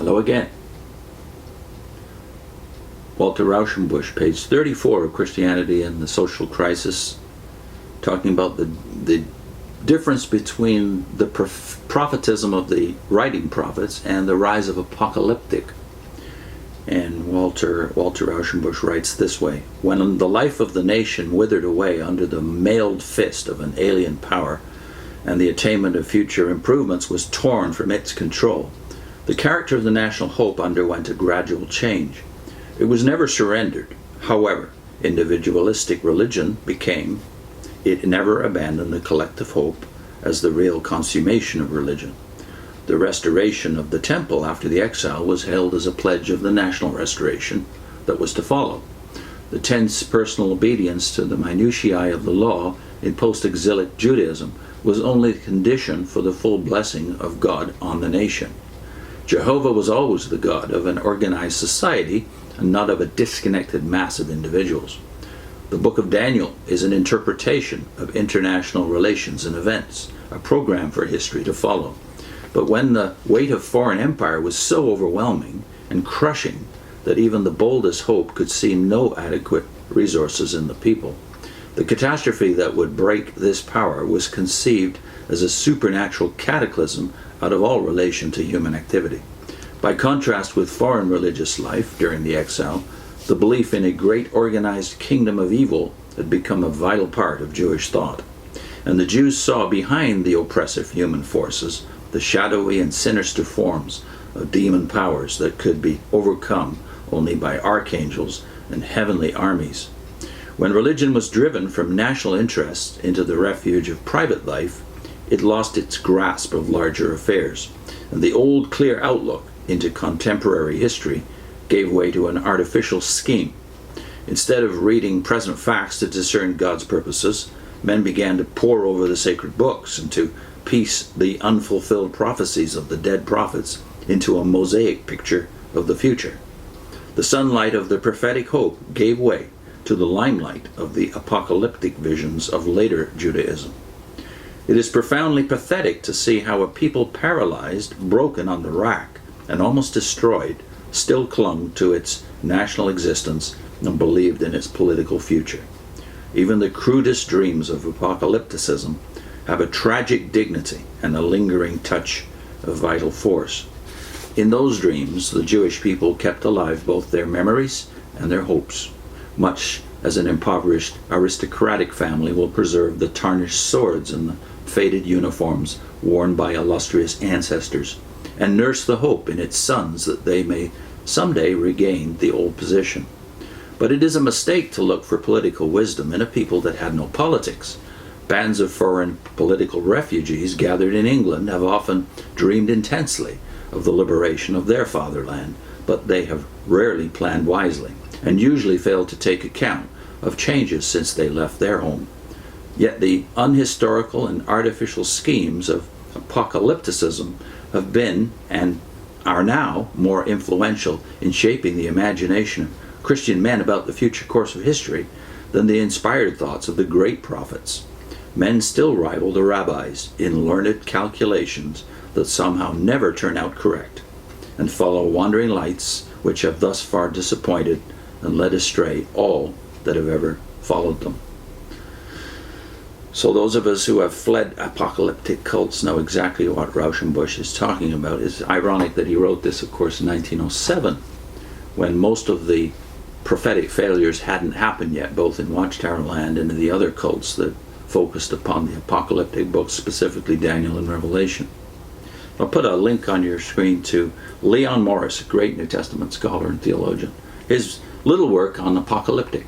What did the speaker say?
Hello again. Walter Rauschenbusch, page 34 of Christianity and the Social Crisis, talking about the difference between the prophetism of the writing prophets and the rise of apocalyptic. And Walter Rauschenbusch writes this way: when the life of the nation withered away under the mailed fist of an alien power, and the attainment of future improvements was torn from its control, the character of the national hope underwent a gradual change. It was never surrendered. However, individualistic religion became. It never abandoned the collective hope as the real consummation of religion. The restoration of the temple after the exile was held as a pledge of the national restoration that was to follow. The tense personal obedience to the minutiae of the law in post-exilic Judaism was only the condition for the full blessing of God on the nation. Jehovah was always the God of an organized society and not of a disconnected mass of individuals. The book of Daniel is an interpretation of international relations and events, a program for history to follow. But when the weight of foreign empire was so overwhelming and crushing that even the boldest hope could see no adequate resources in the people, the catastrophe that would break this power was conceived as a supernatural cataclysm out of all relation to human activity. By contrast with foreign religious life during the exile, the belief in a great organized kingdom of evil had become a vital part of Jewish thought. And the Jews saw behind the oppressive human forces the shadowy and sinister forms of demon powers that could be overcome only by archangels and heavenly armies. When religion was driven from national interests into the refuge of private life, it lost its grasp of larger affairs, and the old clear outlook into contemporary history gave way to an artificial scheme. Instead of reading present facts to discern God's purposes, men began to pore over the sacred books and to piece the unfulfilled prophecies of the dead prophets into a mosaic picture of the future. The sunlight of the prophetic hope gave way to the limelight of the apocalyptic visions of later Judaism. It is profoundly pathetic to see how a people paralyzed, broken on the rack, and almost destroyed, still clung to its national existence and believed in its political future. Even the crudest dreams of apocalypticism have a tragic dignity and a lingering touch of vital force. In those dreams, the Jewish people kept alive both their memories and their hopes, much as an impoverished aristocratic family will preserve the tarnished swords and the faded uniforms worn by illustrious ancestors, and nurse the hope in its sons that they may someday regain the old position. But it is a mistake to look for political wisdom in a people that had no politics. Bands of foreign political refugees gathered in England have often dreamed intensely of the liberation of their fatherland, but they have rarely planned wisely, and usually failed to take account of changes since they left their home. Yet the unhistorical and artificial schemes of apocalypticism have been and are now more influential in shaping the imagination of Christian men about the future course of history than the inspired thoughts of the great prophets. Men still rival the rabbis in learned calculations that somehow never turn out correct, and follow wandering lights which have thus far disappointed and led astray all that have ever followed them. So those of us who have fled apocalyptic cults know exactly what Rauschenbusch is talking about. It's ironic that he wrote this, of course, in 1907, when most of the prophetic failures hadn't happened yet, both in Watchtower Land and in the other cults that focused upon the apocalyptic books, specifically Daniel and Revelation. I'll put a link on your screen to Leon Morris, a great New Testament scholar and theologian, his little work on apocalyptic.